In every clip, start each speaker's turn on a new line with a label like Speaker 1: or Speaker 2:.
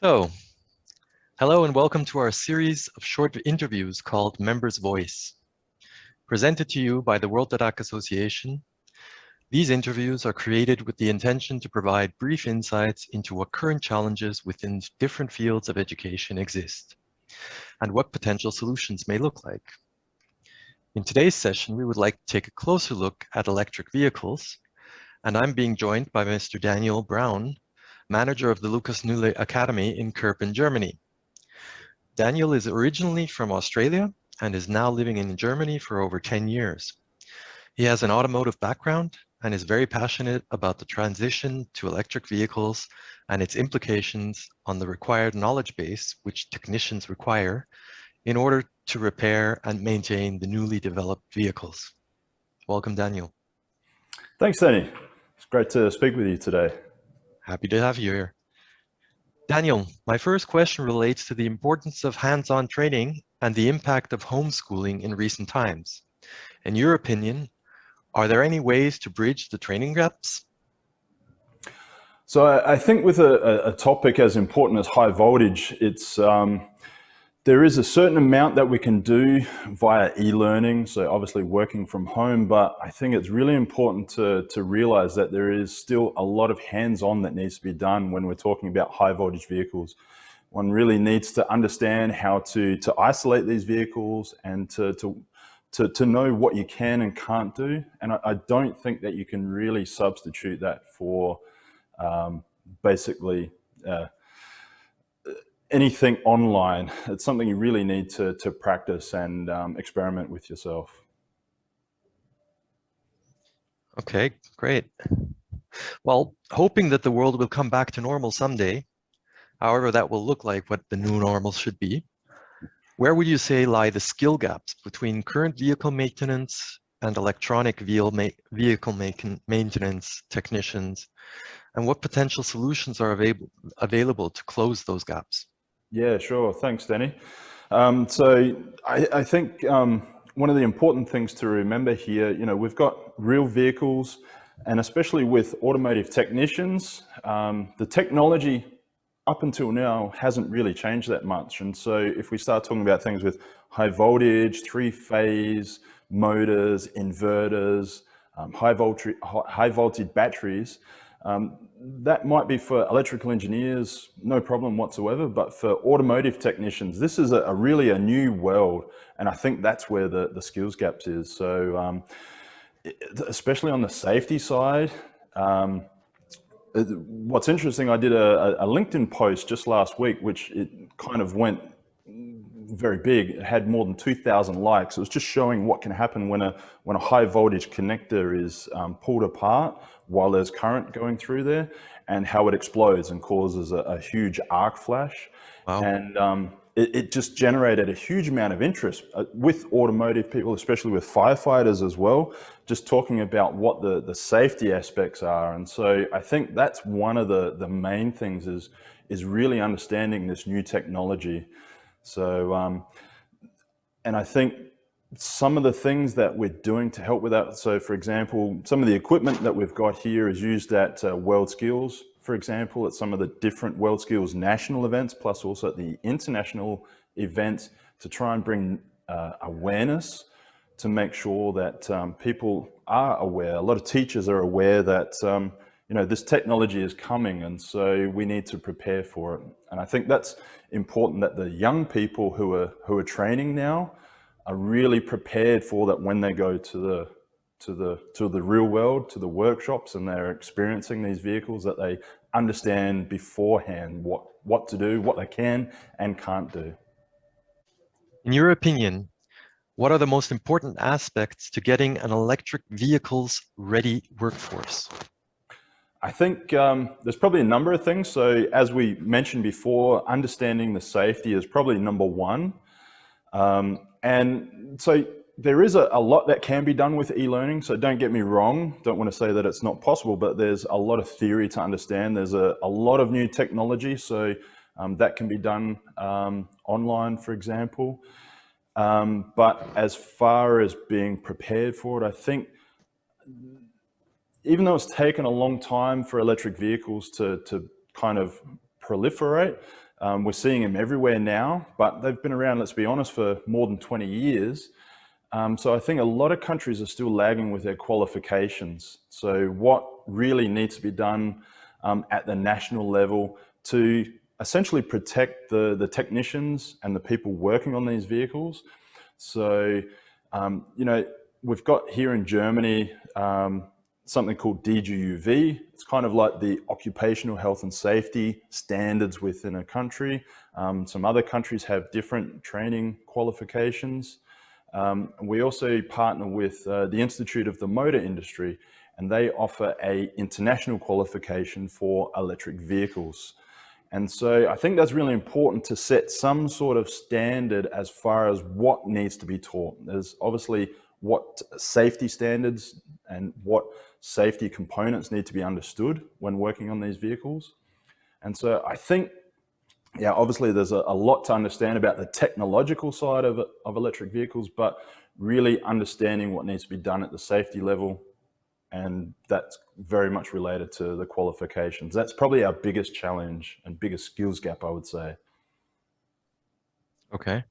Speaker 1: So, hello and welcome to our series of short interviews called Members Voice. Presented to you by the World DADAC Association, these interviews are created with the intention to provide brief insights into what current challenges within different fields of education exist and what potential solutions may look like. In today's session, we would like to take a closer look at electric vehicles, and I'm being joined by Mr. Daniel Braun, manager of the Lucas Nuhle Academy in Kerpen, Germany. Daniel is originally from Australia and is now living in Germany for over 10 years. He has an automotive background and is very passionate about the transition to electric vehicles and its implications on the required knowledge base which technicians require in order to repair and maintain the newly developed vehicles. Welcome, Daniel.
Speaker 2: Thanks, Danny. It's great to speak with you today.
Speaker 1: Happy to have you here. Daniel, my first question relates to the importance of hands-on training and the impact of homeschooling in recent times. In your opinion, are there any ways to bridge the training gaps?
Speaker 2: So I think with a topic as important as high voltage, there is a certain amount that we can do via e-learning, so obviously working from home, but I think it's really important to realize that there is still a lot of hands-on that needs to be done when we're talking about high voltage vehicles. One really needs to understand how to isolate these vehicles and to know what you can and can't do. And I don't think that you can really substitute that for basically anything online. It's something you really need to practice and experiment with yourself.
Speaker 1: Okay, great. Well, hoping that the world will come back to normal someday, however that will look like what the new normal should be, where would you say lie the skill gaps between current vehicle maintenance and electronic vehicle maintenance technicians, and what potential solutions are available to close those gaps?
Speaker 2: Yeah, sure. Thanks, Danny. So I think one of the important things to remember here, we've got real vehicles, and especially with automotive technicians, the technology up until now hasn't really changed that much. And so if we start talking about things with high voltage, three-phase motors, inverters, high voltage batteries, that might be for electrical engineers, no problem whatsoever, but for automotive technicians, this is really a new world, and I think that's where the skills gaps is. So especially on the safety side, what's interesting, I did a LinkedIn post just last week, which it kind of went very big. It had more than 2,000 likes. It was just showing what can happen when a high voltage connector is pulled apart while there's current going through there, and how it explodes and causes a huge arc flash.
Speaker 1: Wow.
Speaker 2: And it just generated a huge amount of interest with automotive people, especially with firefighters as well, just talking about what the safety aspects are. And so I think that's one of the main things is really understanding this new technology. So, and I think some of the things that we're doing to help with that, so for example, some of the equipment that we've got here is used at WorldSkills, for example, at some of the different WorldSkills national events, plus also at the international events, to try and bring awareness, to make sure that people are aware. A lot of teachers are aware that this technology is coming, and so we need to prepare for it. And I think that's important, that the young people who are training now are really prepared for that when they go to the real world, to the workshops, and they're experiencing these vehicles, that they understand beforehand what to do, what they can and can't do.
Speaker 1: In your opinion, what are the most important aspects to getting an electric vehicles ready workforce?
Speaker 2: I think there's probably a number of things. So as we mentioned before, understanding the safety is probably number one. And so there is a lot that can be done with e-learning. So don't get me wrong, don't want to say that it's not possible, but there's a lot of theory to understand. There's a lot of new technology. So that can be done online, for example. But as far as being prepared for it, I think even though it's taken a long time for electric vehicles to kind of proliferate, We're seeing them everywhere now, but they've been around, let's be honest, for more than 20 years. So I think a lot of countries are still lagging with their qualifications. So what really needs to be done at the national level to essentially protect the technicians and the people working on these vehicles. So, you know, we've got here in Germany something called DGUV. It's kind of like the occupational health and safety standards within a country. Some other countries have different training qualifications. We also partner with the Institute of the Motor Industry, and they offer an international qualification for electric vehicles. And so I think that's really important to set some sort of standard as far as what needs to be taught. There's obviously what safety standards and what safety components need to be understood when working on these vehicles. And so I think, yeah, obviously there's a lot to understand about the technological side of electric vehicles, but really understanding what needs to be done at the safety level. And that's very much related to the qualifications. That's probably our biggest challenge and biggest skills gap, I would say.
Speaker 1: Okay.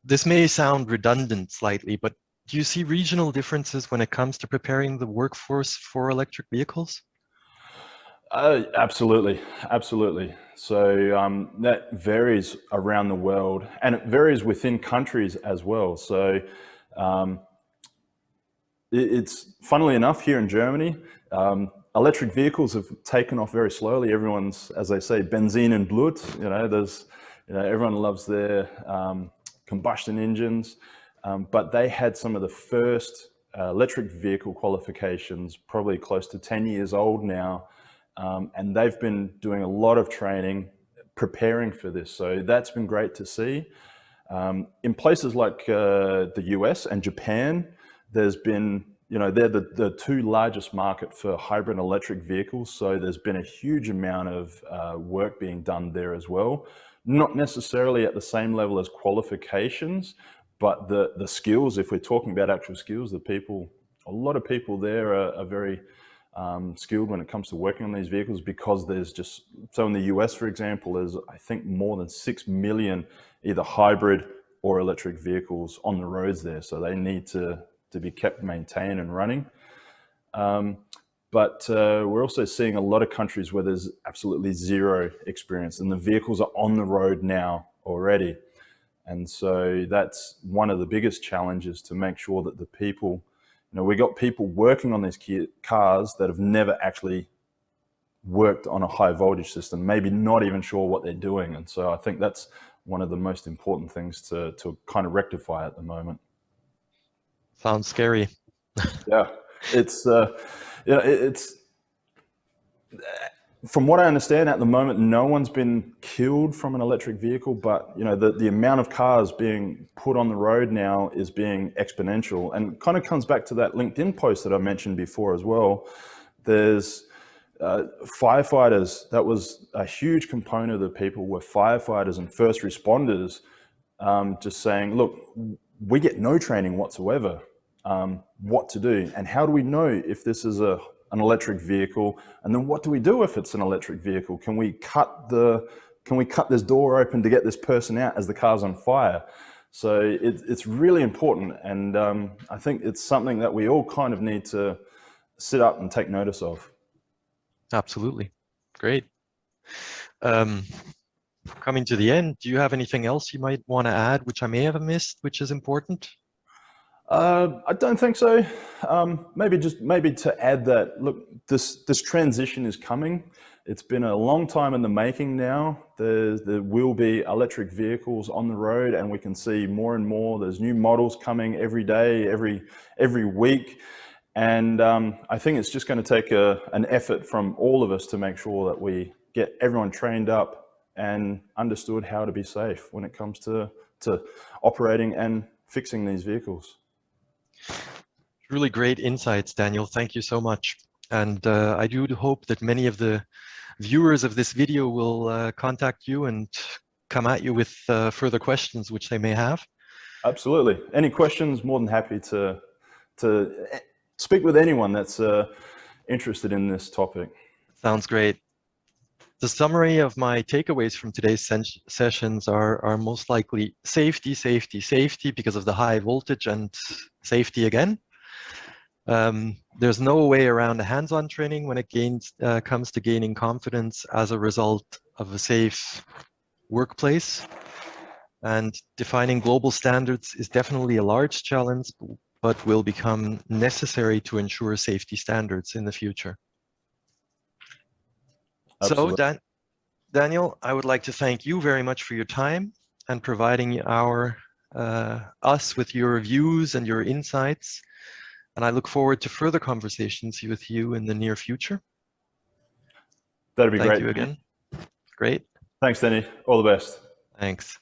Speaker 1: This may sound redundant slightly, but do you see regional differences when it comes to preparing the workforce for electric vehicles?
Speaker 2: Absolutely, absolutely. So that varies around the world, and it varies within countries as well. So it's funnily enough here in Germany, electric vehicles have taken off very slowly. Everyone's, as they say, Benzin and Blut. Everyone loves their combustion engines, but they had some of the first electric vehicle qualifications, probably close to 10 years old now, and they've been doing a lot of training, preparing for this. So that's been great to see. In places like the US and Japan, there's been, they're the two largest market for hybrid electric vehicles. So there's been a huge amount of work being done there as well. Not necessarily at the same level as qualifications, but the skills, if we're talking about actual skills, a lot of people there are very skilled when it comes to working on these vehicles, because there's just, so in the US, for example, there's, I think, more than 6 million either hybrid or electric vehicles on the roads there. So they need to be kept maintained and running. But we're also seeing a lot of countries where there's absolutely zero experience and the vehicles are on the road now already. And so that's one of the biggest challenges, to make sure that the people, we got people working on these cars that have never actually worked on a high voltage system, maybe not even sure what they're doing. And so I think that's one of the most important things to kind of rectify at the moment.
Speaker 1: Sounds scary.
Speaker 2: Yeah, it's from what I understand at the moment, no one's been killed from an electric vehicle, but the amount of cars being put on the road now is being exponential, and kind of comes back to that LinkedIn post that I mentioned before as well. There's firefighters. That was a huge component of the people were firefighters and first responders, just saying, look, we get no training whatsoever, what to do, and how do we know if this is an electric vehicle, and then what do we do if it's an electric vehicle? Can we cut this door open to get this person out as the car's on fire? So it's really important, and I think it's something that we all kind of need to sit up and take notice of.
Speaker 1: Absolutely. Great. Coming to the end, do you have anything else you might want to add, which I may have missed, which is important?
Speaker 2: I don't think so. Maybe to add that, look, this transition is coming. It's been a long time in the making now. There will be electric vehicles on the road, and we can see more and more. There's new models coming every day, every week. And I think it's just going to take an effort from all of us to make sure that we get everyone trained up and understood how to be safe when it comes to operating and fixing these vehicles.
Speaker 1: Really great insights, Daniel. Thank you so much. And I do hope that many of the viewers of this video will contact you and come at you with further questions which they may have.
Speaker 2: Absolutely. Any questions, more than happy to speak with anyone that's interested in this topic.
Speaker 1: Sounds great. The summary of my takeaways from today's sessions are most likely safety, safety, safety because of the high voltage, and safety again. There's no way around the hands-on training when it comes to gaining confidence as a result of a safe workplace. And defining global standards is definitely a large challenge, but will become necessary to ensure safety standards in the future.
Speaker 2: Absolutely.
Speaker 1: So, Daniel, I would like to thank you very much for your time and providing us with your views and your insights. And I look forward to further conversations with you in the near future.
Speaker 2: That'd be great.
Speaker 1: Thank you again. Great.
Speaker 2: Thanks, Danny. All the best.
Speaker 1: Thanks.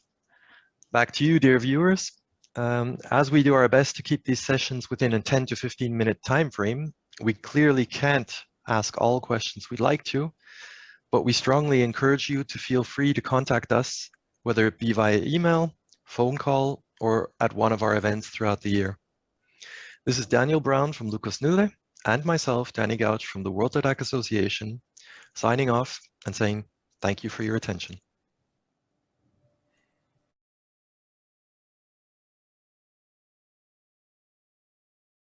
Speaker 1: Back to you, dear viewers. As we do our best to keep these sessions within a 10 to 15 minute time frame, we clearly can't ask all questions we'd like to, but we strongly encourage you to feel free to contact us, whether it be via email, phone call, or at one of our events throughout the year. This is Daniel Brown from Lucas Nulle and myself, Danny Gouch from the World Attack Association, signing off and saying thank you for your attention.